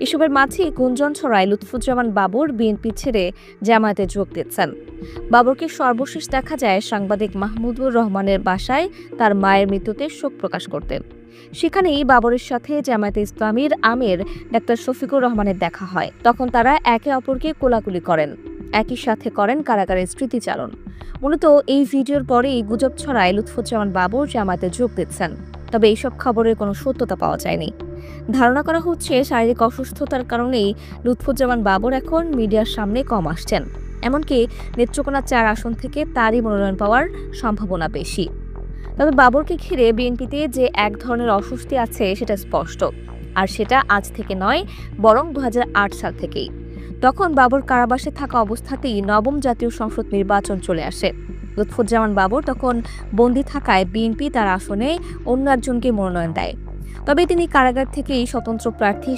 এসবের মাঝে গুঞ্জন ছড়ায় লুৎফুজ্জামান বাবর বিএনপি ছেড়ে জামায়াতে যোগ দিচ্ছেন। বাবরকে সর্বশেষ দেখা যায় সাংবাদিক মাহমুদুর রহমানের বাসায় তার মায়ের মৃত্যুতে শোক প্রকাশ করতেন। সেখানেই বাবরের সাথে জামায়াতে ইসলামীর আমির ডাক্তার শফিকুর রহমানের দেখা হয়। তখন তারা একে অপরকে কোলাকুলি করেন, একই সাথে করেন কারাগারের স্মৃতিচারণ। মূলত এই ভিডিওর পরেই গুজব ছড়ায় লুৎফুজ্জামান বাবর জামায়াতে যোগ দিচ্ছেন। তবে এইসব খবরের কোনো সত্যতা পাওয়া যায়নি। ধারণা করা হচ্ছে শারীরিক অসুস্থতার কারণেই লুৎফুজ্জামান বাবর এখন মিডিয়ার সামনে কম আসছেন। এমনকি নেত্রকোনা ৪ আসন থেকে তারই মনোনয়ন পাওয়ার সম্ভাবনা বেশি। তবে বাবরকে ঘিরে বিএনপিতে যে এক ধরনের অস্বস্তি আছে সেটা স্পষ্ট। আর সেটা আজ থেকে নয়, বরং ২০০৮ সাল থেকেই। তখন বাবর কারাবাসে থাকা অবস্থাতেই নবম জাতীয় সংসদ নির্বাচন চলে আসে। লুৎফুজ্জামান বাবর তখন বন্দী থাকায় বিএনপি তার আসনে অন্য একজনকে মনোনয়ন দেয়। তবে তিনি কারাগার থেকেই স্বতন্ত্র প্রার্থী